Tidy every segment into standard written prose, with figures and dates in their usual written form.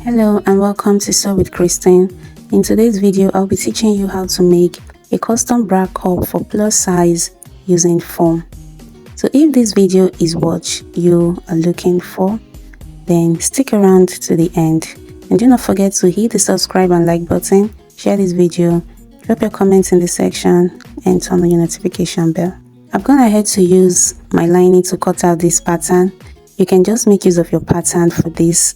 Hello and welcome to Sew with Christine. In today's video, I'll be teaching you how to make a custom bra cup for plus size using foam. So if this video is what you are looking for, then stick around to the end. And do not forget to hit the subscribe and like button, share this video, drop your comments in the section, and turn on your notification bell. I've gone ahead to use my lining to cut out this pattern. You can just make use of your pattern for this.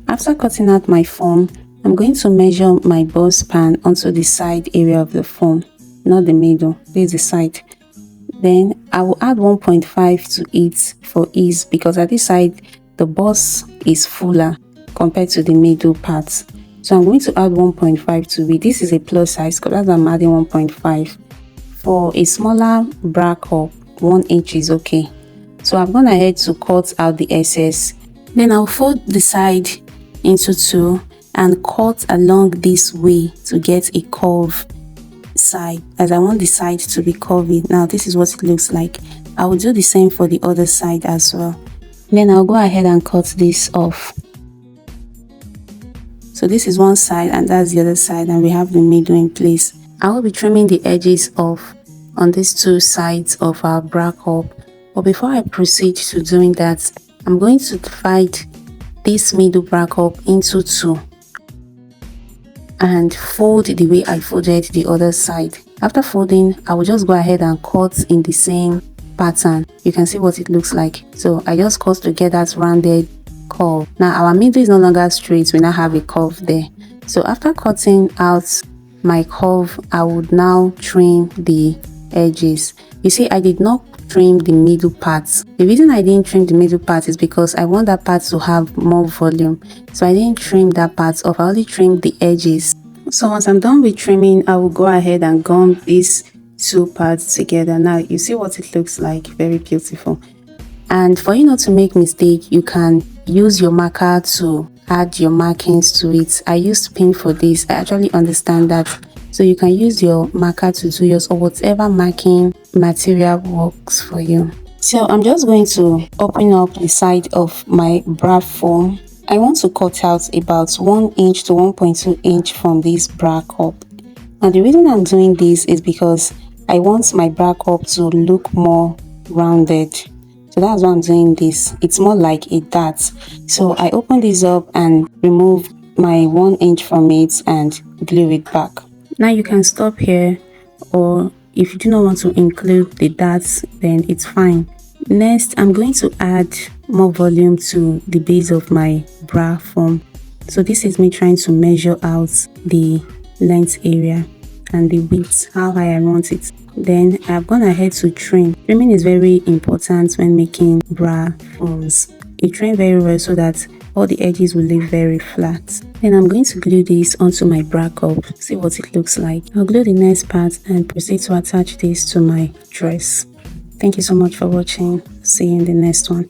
After cutting out my foam, I'm going to measure my bust span onto the side area of the foam, not the middle. This is the side. Then I will add 1.5 to it for ease, because at this side the bust is fuller compared to the middle part. So I'm going to add 1.5 to it. This is a plus size, because I'm adding 1.5. For a smaller bra cup, 1 inch is okay. So I've gone ahead to cut out the excess. Then I'll fold the side into two and cut along this way to get a curve side, as I want the side to be curvy. Now this is what it looks like. I will do the same for the other side as well. Then I'll go ahead and cut this off. So this is one side and that's the other side, and we have the middle in place. I will be trimming the edges off on these two sides of our bra cup. But before I proceed to doing that, I'm going to divide this middle bra cup into two and fold the way I folded the other side. After folding, I will just go ahead and cut in the same pattern. You can see what it looks like. So I just cut to get that rounded curve. Now our middle is no longer straight, we now have a curve there. So after cutting out my curve, I would now trim the edges. You see, I did not trim the middle parts. The reason I didn't trim the middle part is because I want that part to have more volume. So I didn't trim that part off, I only trimmed the edges. So once I'm done with trimming, I will go ahead and gum these two parts together. Now you see what it looks like, very beautiful. And for you not to make mistake, you can use your marker to add your markings to it. I used pin for this. I actually understand that. So you can use your marker to do yours, or whatever marking material works for you. So I'm just going to open up the side of my bra foam. I want to cut out about 1 inch to 1.2 inch from this bra cup. Now the reason I'm doing this is because I want my bra cup to look more rounded. So that's why I'm doing this. It's more like a dart. So I open this up and remove my 1 inch from it and glue it back. Now you can stop here, or if you do not want to include the darts, then it's fine. Next, I'm going to add more volume to the base of my bra foam. So this is me trying to measure out the length area and the width, how high I want it. Then I've gone ahead to trim. Trimming is very important when making bra foams. You trim very well so that all the edges will lay very flat. Then I'm going to glue this onto my bra cup. See what it looks like. I'll glue the next part and proceed to attach this to my dress. Thank you so much for watching. See you in the next one.